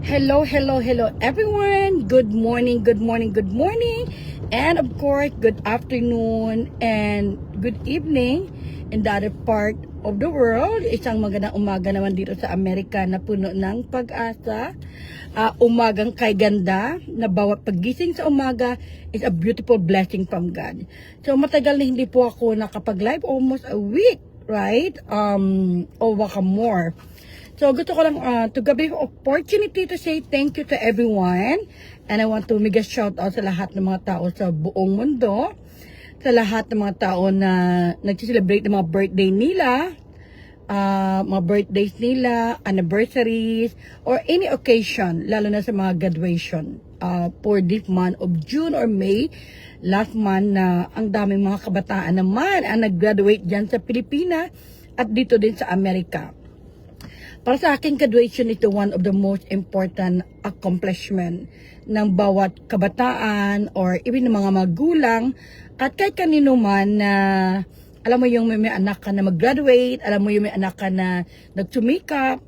Hello, hello, hello everyone. Good morning, good morning, good morning. And of course, good afternoon and good evening in the other part of the world. Isang magandang umaga naman dito sa Amerika na puno ng pag-asa. Umagang kay ganda na bawat pagising sa umaga is a beautiful blessing from God. So matagal na hindi po ako nakapag-live, almost a week, right? Or baka more. So, gusto ko lang to give you opportunity to say thank you to everyone. And I want to mega shout out sa lahat ng mga tao sa buong mundo. Sa lahat ng mga tao na nag-celebrate ng mga birthday nila, mga birthdays nila, anniversaries, or any occasion, lalo na sa mga graduation. For this month of June or May, last month na ang daming mga kabataan naman ang nag-graduate dyan sa Pilipinas at dito din sa Amerika. Para sa akin, graduation is one of the most important accomplishment ng bawat kabataan or even ng mga magulang at kahit kanino man na alam mo yung may anak ka na mag-graduate, alam mo yung may anak ka na nagtumikap,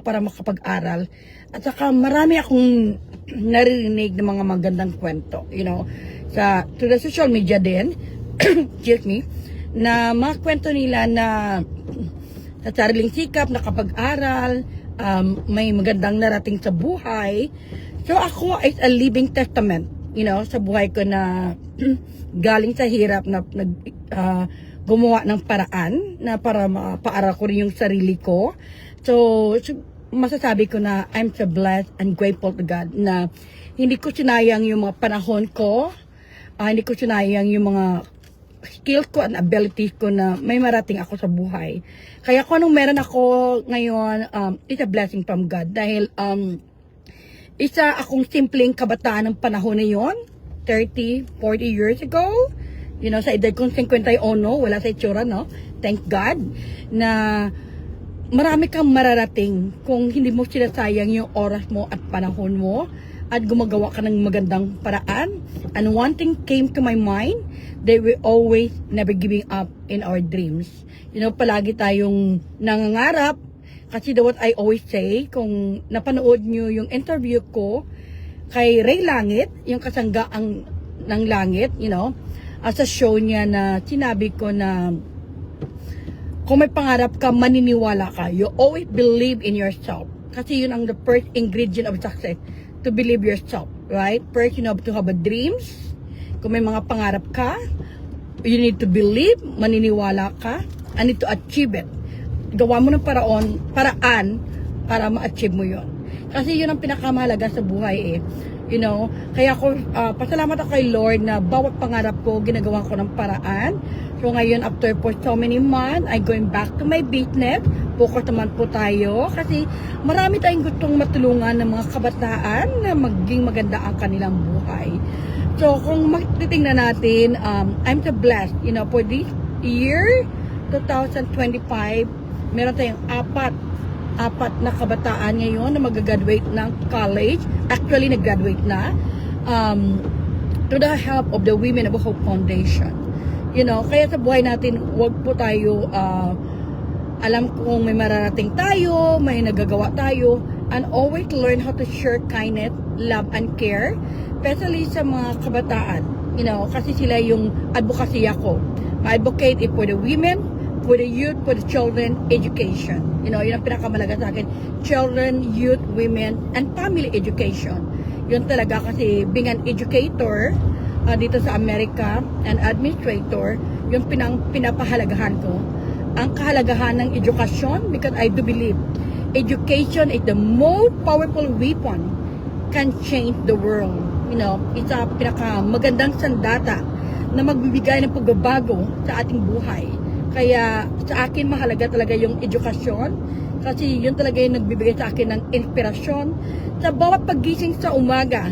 para makapag-aral. At saka marami akong naririnig ng mga magandang kwento, through the social media din, excuse me, na mga kwento nila na sa sariling sikap, nakapag-aral, may magandang narating sa buhay. So ako is a living testament, sa buhay ko na galing sa hirap na gumawa ng paraan na para mapaaral ko rin yung sarili ko. So masasabi ko na I'm so blessed and grateful to God na hindi ko sinayang yung mga panahon ko, hindi ko sinayang yung mga skills ko and abilities ko na may marating ako sa buhay. Kaya kung anong meron ako ngayon, it's a blessing from God. Dahil isa akong simpleng kabataan ng panahon na yon, 30, 40 years ago. Sa edad kong 51, wala sa itsura, no? Thank God na marami kang mararating kung hindi mo sinasayang yung oras mo at panahon mo at gumagawa ka ng magandang paraan. And one thing came to my mind, that we always never giving up in our dreams. Palagi tayong nangangarap. Kasi what I always say, kung napanood nyo yung interview ko kay Ray Langit, yung kasanggaang ng langit, sa show niya na sinabi ko na kung may pangarap ka, maniniwala ka. You always believe in yourself. Kasi yun ang the first ingredient of success, to believe yourself, right? First, you have to have a dreams. Kung may mga pangarap ka, you need to believe, maniniwala ka, and need to achieve it. Gawa mo ng paraan para ma-achieve mo yun. Kasi yun ang pinakamahalaga sa buhay Kaya ako, pasalamat ako kay Lord na bawat pangarap ko, ginagawa ko ng paraan. So ngayon, after for so many months, I'm going back to my business. Focus naman po tayo. Kasi marami tayong gustong matulungan ng mga kabataan na maging maganda ang kanilang buhay. So kung titingnan natin, I'm so blessed, for this year, 2025, meron tayong apat na kabataan ngayon na mag-graduate ng college. Actually, nag-graduate na. To the help of the Women of Hope Foundation. Kaya sa buhay natin, wag po tayo, alam kung may mararating tayo, may nagagawa tayo, and always learn how to share kindness, love, and care, especially sa mga kabataan. Kasi sila yung advocacy ako. Ma-advocate for the women, for the youth, for the children, education. Yun ang pinakamalaga sa akin. Children, youth, women, and family education. Yun talaga kasi being an educator dito sa Amerika, an administrator, yung pinapahalagahan ko. Ang kahalagahan ng edukasyon, because I do believe education is the most powerful weapon can change the world. Isa pinakamagandang sandata na magbibigay ng pagbabago sa ating buhay. Kaya sa akin mahalaga talaga yung edukasyon kasi yun talaga yung nagbibigay sa akin ng inspirasyon sa bawat pagising sa umaga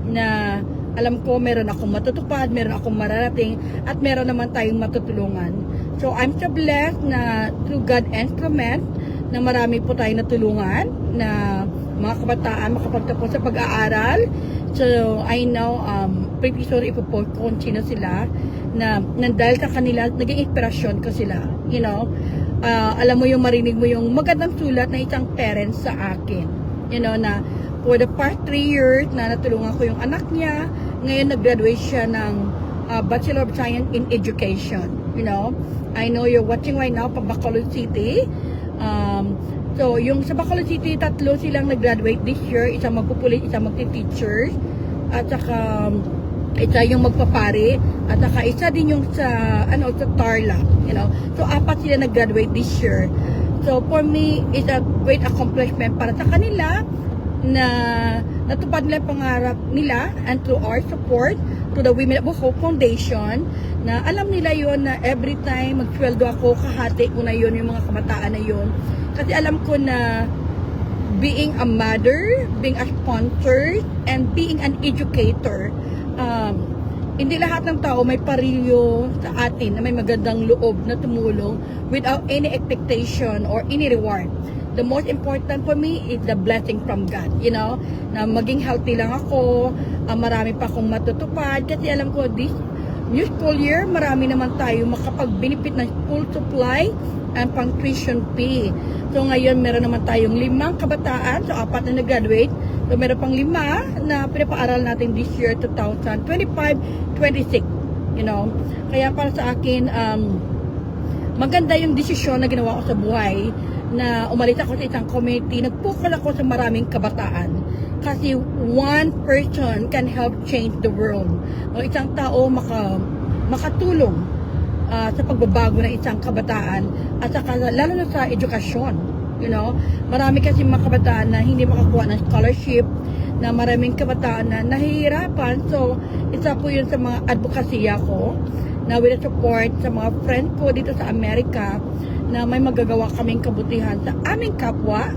na alam ko meron akong matutupad, meron akong mararating at meron naman tayong matutulungan. So I'm so blessed na through God instrument na marami po tayong natulungan na mga kabataan makapagtapos sa pag-aaral. So I know pretty sorry if po kung sino sila na dahil sa kanila naging inspirasyon ko sila, alam mo yung marinig mo yung magandang sulat na isang parents sa akin, You know, na for the past 3 years na natulungan ko yung anak niya, ngayon nag-graduate siya ng Bachelor of Science in Education. You know, I know you're watching right now pa Bacolod City. So, yung sa Bacolod City, 3 silang nag-graduate this year. Isang magpupulit, isang magti-teachers. At saka, isa yung magpapare. At saka, isa din yung sa, sa Tarlac. You know? So, 4 sila nag-graduate this year. So, for me, it's a great accomplishment para sa kanila na natupad nila yung pangarap nila and through our support to the Women of Hope Foundation na alam nila yon na every time magsweldo ako, kahati ko na yun yung mga kabataan na yun. Kasi alam ko na being a mother, being a sponsor, and being an educator, hindi lahat ng tao may parilyo sa atin na may magandang loob na tumulong without any expectation or any reward. The most important for me is the blessing from God, you know, na maging healthy lang ako, marami pa akong matutupad, kasi alam ko this new school year, marami naman tayo makapag-benefit ng school supply and pang tuition fee. So ngayon meron naman tayong 5 kabataan, so 4 na nag-graduate, so meron pang 5 na pinapaaral natin this year, 2025-26, you know. Kaya para sa akin, maganda yung desisyon na ginawa ko sa buhay, na umalis ako sa isang community, nagpukol ako sa maraming kabataan. Kasi one person can help change the world. O isang tao makatulong sa pagbabago ng isang kabataan at saka lalo na sa edukasyon. You know, marami kasi mga kabataan na hindi makakuha ng scholarship, na maraming kabataan na nahihirapan. So, isa po yun sa mga advokasya ko na with the support sa mga friends ko dito sa Amerika, na may magagawa kaming kabutihan sa aming kapwa,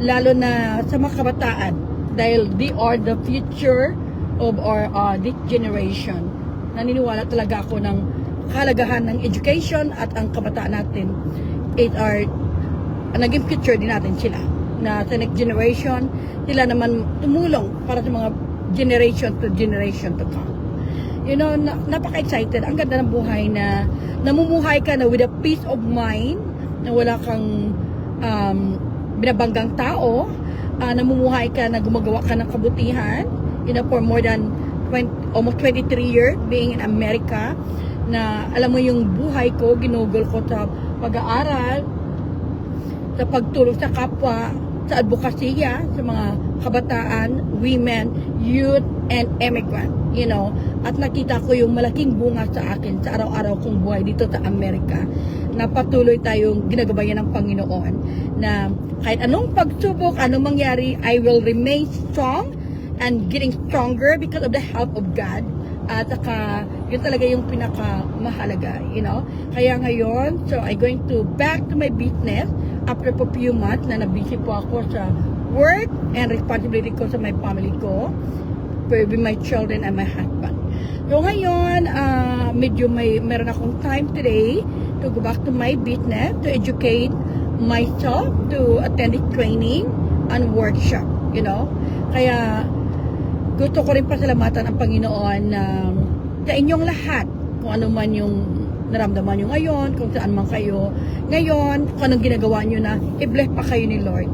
lalo na sa mga kabataan, dahil they are the future of our this generation. Naniniwala talaga ako ng kahalagahan ng education at ang kabataan natin is our naging future din natin sila, na sa next generation sila naman tumulong para sa mga generation to come. You know, napaka-excited. Ang ganda ng buhay na namumuhay ka na with a peace of mind, na wala kang binabanggang tao, namumuhay ka na gumagawa ka ng kabutihan, you know, for more than almost 23 years being in America, na alam mo yung buhay ko, ginugol ko sa pag-aaral, sa pagtulong sa kapwa, sa advokasya, sa mga kabataan, women, youth, and immigrant, you know. At nakita ko yung malaking bunga sa akin sa araw-araw kong buhay dito sa Amerika, na patuloy tayong ginagabayan ng Panginoon, na kahit anong pagsubok, anong mangyari, I will remain strong and getting stronger because of the help of God. At saka, yun talaga yung pinakamahalaga, you know. Kaya ngayon, so I'm going to back to my business after a few months na nabisi po ako sa work and responsibility ko sa my family ko, with my children and my husband. So ngayon, medyo meron akong time today to go back to my business, to educate myself, to attend the training and workshop, you know. Kaya, gusto ko rin pasalamatan ang Panginoon sa inyong lahat, kung ano man yung naramdaman nyo ngayon, kung saan man kayo ngayon, kung anong ginagawa nyo na, i-bless pa kayo ni Lord.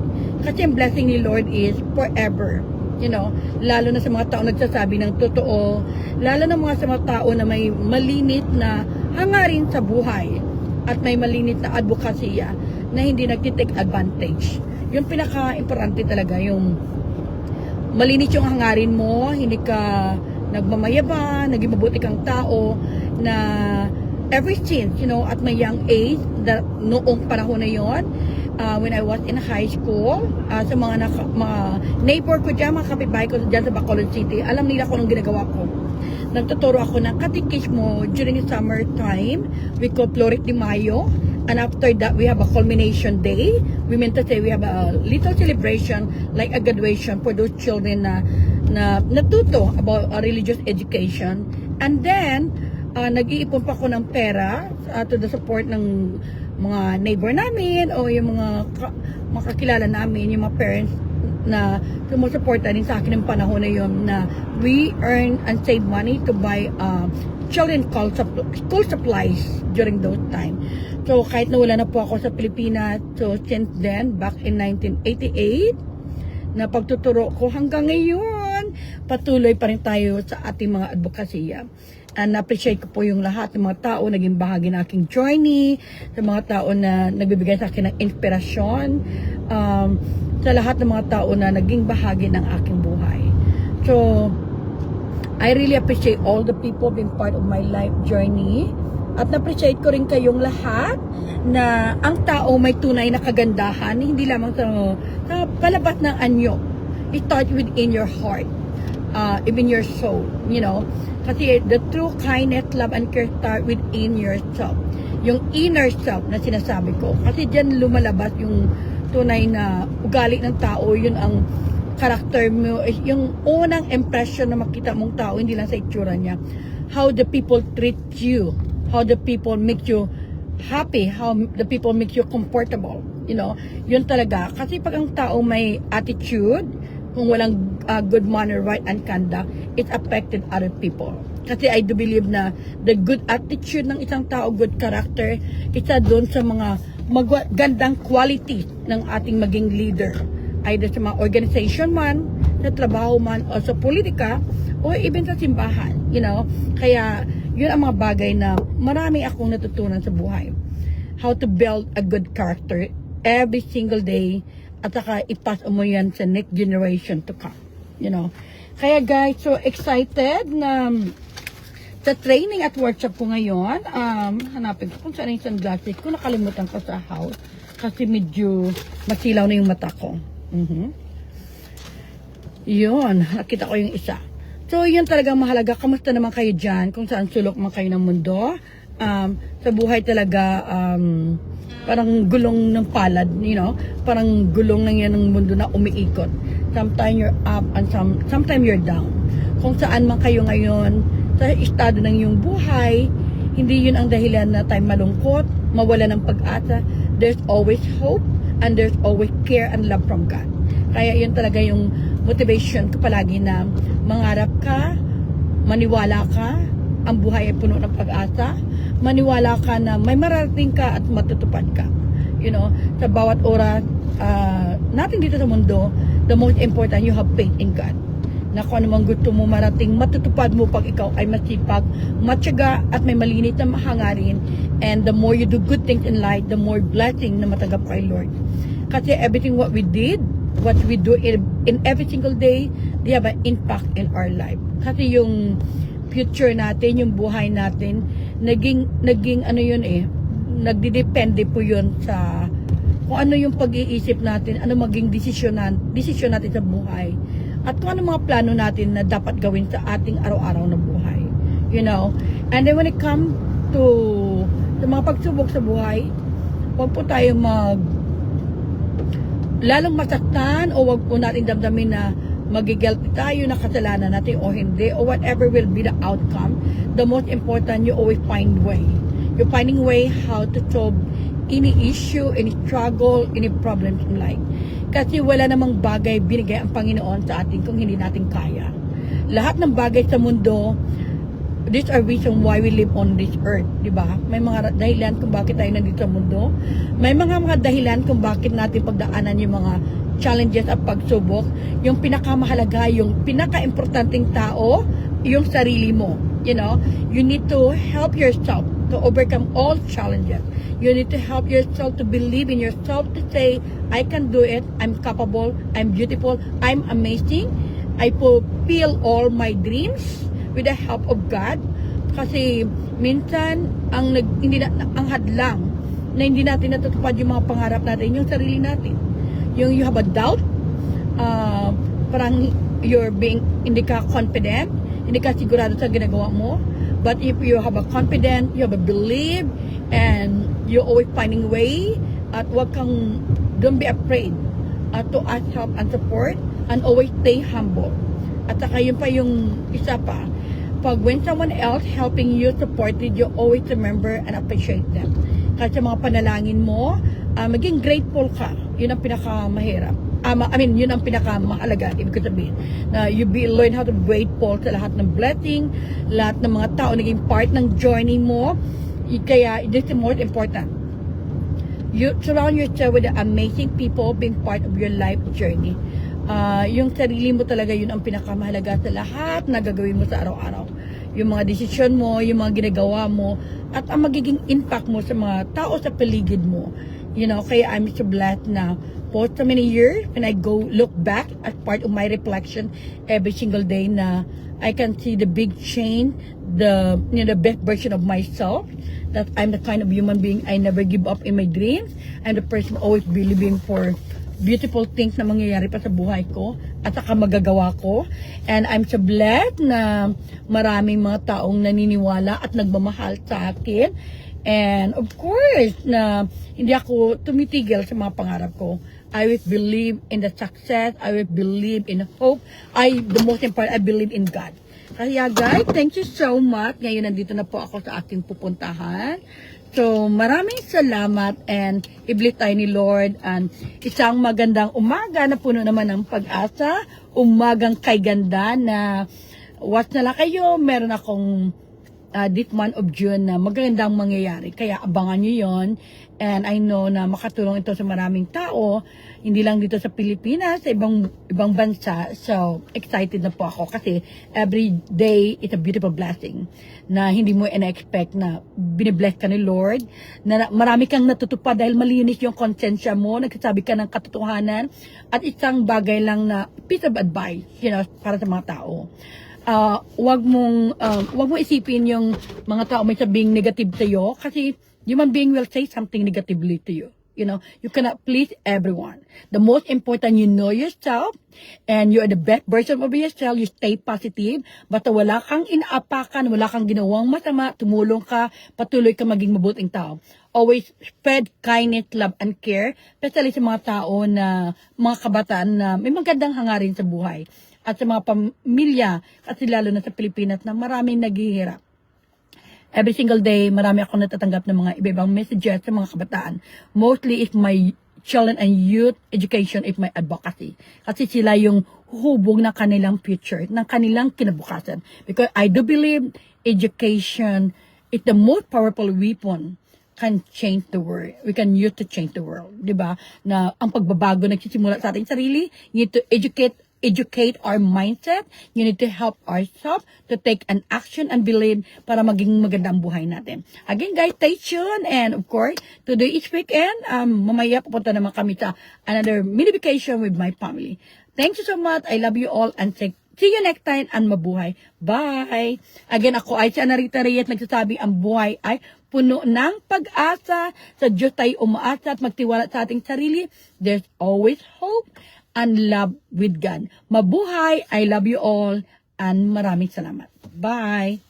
Kasi ang blessing ni Lord is forever. You know, lalo na sa mga tao nagsasabi ng totoo, lalo na sa mga tao na may malinit na hangarin sa buhay at may malinit na advokasya na hindi nagtitake advantage. Yung pinaka-importante talaga, yung malinit yung hangarin mo, hindi ka nagmamayabang, naging mabuti kang tao, na ever since, you know, at my young age, noong panahon na yon, when I was in high school, sa mga neighbor ko dyan, mga kapitbahay ko dyan sa Bacolod City, alam nila kung anong ginagawa ko. Nagtuturo ako ng katikismo during the summer time. We call Floret de Mayo. And after that, we have a culmination day. We meant to say we have a little celebration, like a graduation for those children na natuto about religious education. And then, nag-iipon pa ako ng pera to the support ng mga neighbor namin o yung mga kakilala namin, yung mga parents na sumusuporta din sa akin ng panahon na yun, na we earn and save money to buy children school supplies during those time. So kahit nawala na po ako sa Pilipinas, so since then, back in 1988, na pagtuturo ko hanggang ngayon, patuloy pa rin tayo sa ating mga advokasya. And appreciate ko po yung lahat ng mga tao naging bahagi ng aking journey, sa mga tao na nagbibigay sa akin ng inspirasyon, sa lahat ng mga tao na naging bahagi ng aking buhay. So, I really appreciate all the people being part of my life journey. At na-appreciate ko rin kayong lahat na ang tao may tunay na kagandahan, hindi lamang sa palabas ng anyo. It starts within your heart, even your soul, you know. Kasi the true kindness, love, and care start within yourself. Yung inner self na sinasabi ko. Kasi dyan lumalabas yung tunay na ugali ng tao, yun ang character mo, yung unang impression na makita mong tao, hindi lang sa itsura niya. How the people treat you, how the people make you happy, how the people make you comfortable, you know, yun talaga. Kasi pag ang tao may attitude, kung walang good manner, right, and conduct, it affected other people. Kasi I do believe na the good attitude ng isang tao, good character, isa doon sa mga magandang quality ng ating maging leader. Either sa mga organization man, sa trabaho man, o sa politika, o even sa simbahan, you know. Kaya, yun ang mga bagay na marami akong natutunan sa buhay. How to build a good character every single day, at saka ipas mo yan sa next generation to come, you know. Kaya guys, so excited na sa training at workshop ko ngayon. Hanapin ko kung saan yung sunglasses ko, nakalimutan ko sa house kasi medyo masilaw na yung mata ko. Yun, nakita ko yung isa. So yun talaga mahalaga. Kamusta naman kayo dyan, kung saan sulok man kayo ng mundo. Sa buhay talaga, parang gulong ng palad, you know, parang gulong ng yan ng mundo na umiikot. Sometimes you're up and sometimes you're down. Kung saan man kayo ngayon sa estado ng iyong buhay, hindi yun ang dahilan na tayo malungkot, mawala ng pag-asa. There's always hope and there's always care and love from God. Kaya yun talaga yung motivation ko palagi na mangarap ka, maniwala ka, ang buhay ay puno ng pag-asa, maniwala ka na may mararating ka at matutupad ka. You know, sa bawat oras natin dito sa mundo, the most important, you have faith in God. Na kung anumang gusto mo marating, matutupad mo pag ikaw ay masipag, matyaga at may malinis na hangarin. And the more you do good things in life, the more blessing na matanggap kay Lord. Kasi everything what we did, what we do in every single day, they have an impact in our life. Kasi yung future natin, yung buhay natin, naging ano yun nagdidepende po yun sa kung ano yung pag-iisip natin, ano maging desisyon natin sa buhay. At kung ano mga plano natin na dapat gawin sa ating araw-araw na buhay. You know? And then when it comes to sa mga pagsubok sa buhay, huwag po tayo lalong masaktan o huwag po natin damdamin na magigilty tayo na kasalanan natin o hindi or whatever will be the outcome. The most important, you always find way. You're finding way how to solve any issue, any struggle, any problems in life. Kasi wala namang bagay binigay ang Panginoon sa atin kung hindi natin kaya. Lahat ng bagay sa mundo, these are reason why we live on this earth, di ba? May mga dahilan kung bakit tayo nandito sa mundo. May mga dahilan kung bakit natin pagdaanan yung mga challenges at pagsubok. Yung pinakamahalaga, yung pinaka-importanting tao, yung sarili mo. You know, you need to help yourself to overcome all challenges. You need to help yourself to believe in yourself, to say, I can do it, I'm capable, I'm beautiful, I'm amazing, I fulfill all my dreams with the help of God. Kasi minsan, ang hadlang na hindi natin natutupad yung mga pangarap natin, yung sarili natin. Yung you have a doubt, parang hindi ka confident, hindi ka sigurado sa ginagawa mo. But if you have a confidence, you have a belief, and you're always finding way, at don't be afraid to ask help and support, and always stay humble. At saka yun pa yung isa pa, pag when someone else helping you, supported you, always remember and appreciate them. Kasi mga panalangin mo, maging grateful ka. Yun ang pinakamahirap. Yun ang pinakamahalaga, ibig sabihin. Na you learn how to be grateful sa lahat ng blessing, lahat ng mga tao naging part ng journey mo. Kaya, this is most important. You surround yourself with the amazing people being part of your life journey. Yung sarili mo talaga, yun ang pinakamahalaga sa lahat na gagawin mo sa araw-araw. Yung mga desisyon mo, yung mga ginagawa mo, at ang magiging impact mo sa mga tao sa paligid mo. Kaya I'm so blessed na for so many years, when I go look back as part of my reflection every single day, na I can see the big change, the best version of myself, that I'm the kind of human being I never give up in my dreams. I'm the person always believing for beautiful things na mangyayari pa sa buhay ko at saka magagawa ko. And I'm so blessed na maraming mga taong naniniwala at nagmamahal sa akin. And of course, na hindi ako tumitigil sa mga pangarap ko. I will believe in the success. I will believe in hope. The most important, I believe in God. Kaya guys, thank you so much. Ngayon nandito na po ako sa aking pupuntahan. So, maraming salamat and i-bless tayo ni Lord, and isang magandang umaga na puno naman ng pag-asa, umagang kay ganda na watch na lang kayo, meron akong this month of June na magandang mangyayari. Kaya abangan nyo yon. And I know na makatulong ito sa maraming tao, hindi lang dito sa Pilipinas, sa ibang bansa. So, excited na po ako kasi every day is a beautiful blessing na hindi mo ina-expect na binibless ka ni Lord, na marami kang natutupad dahil malinis yung konsensya mo, nagsasabi ka ng katotohanan, at isang bagay lang na piece of advice, para sa mga tao. Wag mo isipin yung mga tao may sabing negative sa iyo, kasi human being will say something negatively to you. You cannot please everyone. The most important, you know yourself, and you are the best version of yourself. You stay positive, basta wala kang inaapakan, wala kang ginawang masama, tumulong ka, patuloy ka maging mabuting tao. Always spread kindness, love, and care, especially sa mga tao na, mga kabataan na may magandang hangarin sa buhay. At sa mga pamilya, kasi lalo na sa Pilipinas na maraming naghihirap. Every single day, marami akong natatanggap ng mga iba-ibang messages sa mga kabataan. Mostly, it's my children and youth education, it's my advocacy. Kasi sila yung huhubog ng kanilang future, ng kanilang kinabukasan. Because I do believe education is the most powerful weapon can change the world. We can use to change the world. Diba? Na ang pagbabago nagsisimula sa ating sarili, you need to educate our mindset. You need to help ourselves to take an action and believe para maging magandang buhay natin. Again guys, stay tuned, and of course, today is weekend. Mamaya pupunta naman kami sa another mini vacation with my family. Thank you so much. I love you all, and see you next time, and mabuhay. Bye! Again, ako ay si Anarita Reyes, nagsasabi ang buhay ay puno ng pag-asa. Sa Diyos tayo umaasa at magtiwala sa ating sarili. There's always hope and love with God. Mabuhay! I love you all, and maraming salamat. Bye!